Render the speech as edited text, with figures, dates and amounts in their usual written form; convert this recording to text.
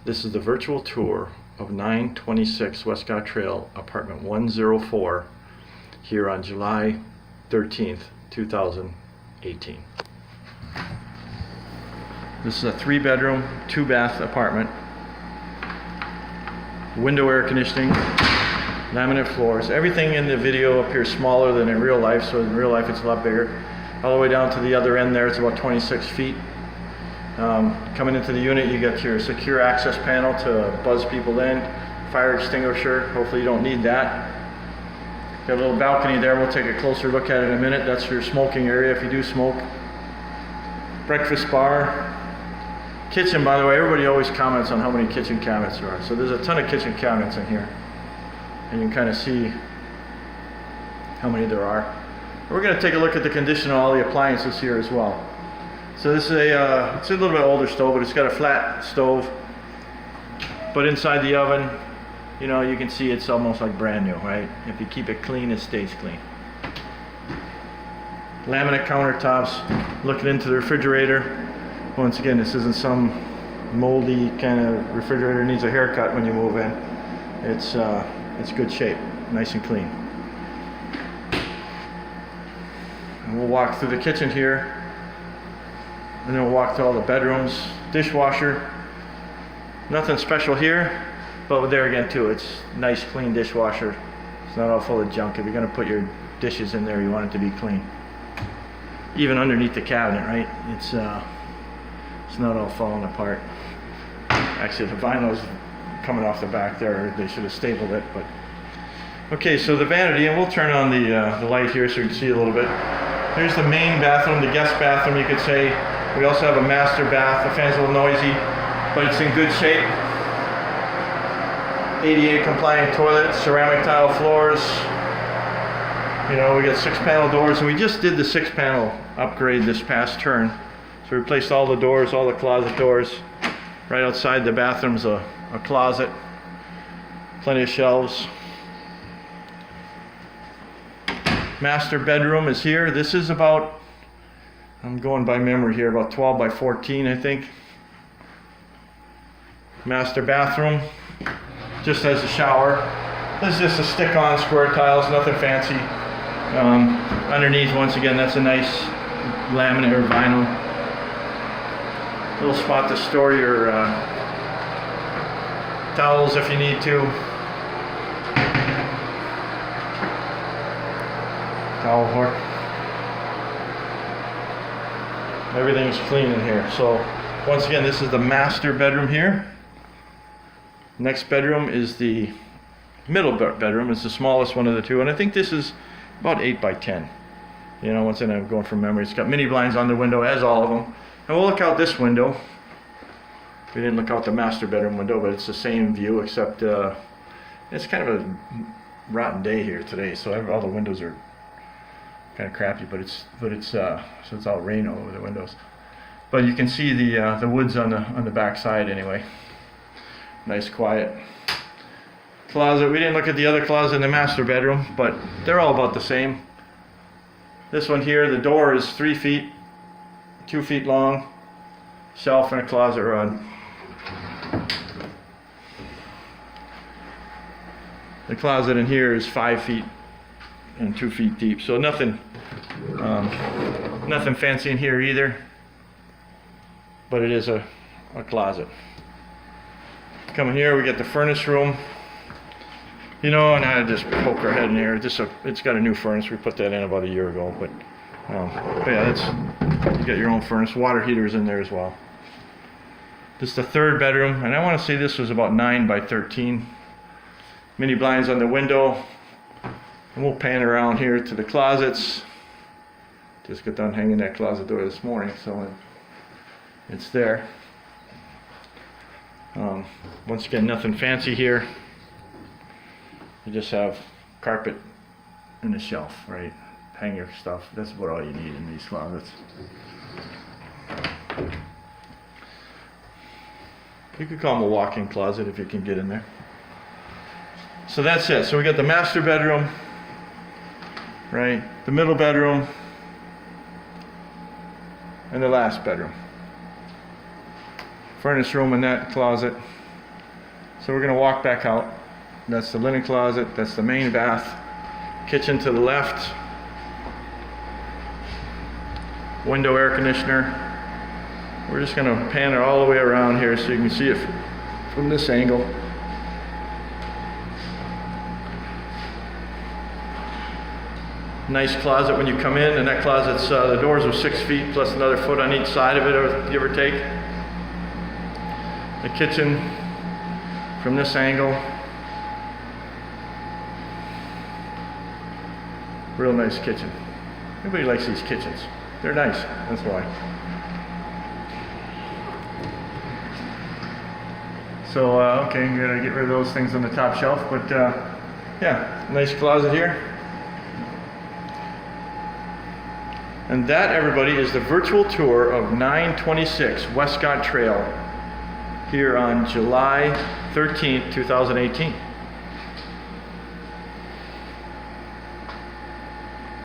This is the virtual tour of 926 Wescott Trail, apartment 104, here on July 13th, 2018. This is a 3-bedroom, 2-bath apartment. Window air conditioning, laminate floors. Everything in the video appears smaller than in real life, so in real life it's a lot bigger. All the way down to the other end there, it's about 26 feet. Coming into the unit, you get your secure access panel to buzz people in, fire extinguisher, hopefully you don't need that. Got a little balcony there, we'll take a closer look at it in a minute. That's your smoking area if you do smoke. Breakfast bar. Kitchen, by the way, everybody always comments on how many kitchen cabinets there are. So there's a ton of kitchen cabinets in here. And you can kind of see how many there are. We're going to take a look at the condition of all the appliances here as well. So this is it's a little bit older stove, but it's got a flat stove. But inside the oven, you know, you can see it's almost like brand new, right? If you keep it clean, it stays clean. Laminate countertops. Looking into the refrigerator. Once again, this isn't some moldy kind of refrigerator, needs a haircut when you move in. It's good shape, nice and clean. And we'll walk through the kitchen here. And then we'll walk to all the bedrooms. Dishwasher. Nothing special here, but there again too, it's nice clean dishwasher. It's not all full of junk. If you're going to put your dishes in there, you want it to be clean. Even underneath the cabinet, right? It's not all falling apart. Actually, the vinyl's coming off the back there. They should have stapled it, but okay. So the vanity, and we'll turn on the light here so you can see a little bit. Here's the main bathroom, the guest bathroom, you could say. We also have a master bath. The fan's a little noisy, but it's in good shape. ADA compliant toilet, ceramic tile floors. You know, we got 6-panel doors, and we just did the 6-panel upgrade this past turn. So we replaced all the doors, all the closet doors. Right outside the bathroom's a closet. Plenty of shelves. Master bedroom is here. This is about, I'm going by memory here, about 12 by 14, I think. Master bathroom, just has a shower. This is just a stick-on square tiles, nothing fancy. Underneath, once again, that's a nice laminate or vinyl. Little spot to store your towels if you need to. Towel hook. Everything's clean in here. So once again, this is the master bedroom here. Next bedroom is the middle bedroom. It's the smallest one of the two, and I think this is about 8 by 10. You know, once again, I'm going from memory. It's got mini blinds on the window, as all of them. And we'll look out this window. We didn't look out the master bedroom window, but it's the same view, except it's kind of a rotten day here today, so all the windows are kind of crappy, but so it's all rain all over the windows. But you can see the woods on the back side anyway. Nice quiet. Closet. We didn't look at the other closet in the master bedroom, but they're all about the same. This one here, the door is 3 feet, 2 feet long. Shelf and a closet rod. The closet in here is 5 feet and 2 feet deep, so nothing fancy in here either, but it is a closet. Coming here, we get the furnace room. You know, and I just poke our head in here. It's got a new furnace. We put that in about a year ago, but yeah, you got your own furnace. Water heaters in there as well. This is the 3rd bedroom, and I want to say this was about 9 by 13. Mini blinds on the window. And we'll pan around here to the closets. Just got done hanging that closet door this morning, so it's there. Once again, nothing fancy here. You just have carpet and a shelf, right? Hang your stuff. That's about all you need in these closets. You could call them a walk-in closet if you can get in there. So that's it. So we got the master bedroom, right? The middle bedroom, and the last bedroom. Furnace room in that closet. So we're gonna walk back out. That's the linen closet, that's the main bath. Kitchen to the left. Window air conditioner. We're just gonna pan it all the way around here so you can see it from this angle. Nice closet when you come in, and that closet's, the doors are 6 feet plus another foot on each side of it, or give or take. The kitchen from this angle. Real nice kitchen. Everybody likes these kitchens. They're nice, that's why. So, okay, I'm gonna get rid of those things on the top shelf, but yeah, nice closet here. And that, everybody, is the virtual tour of 926 Wescott Trail here on July 13th, 2018.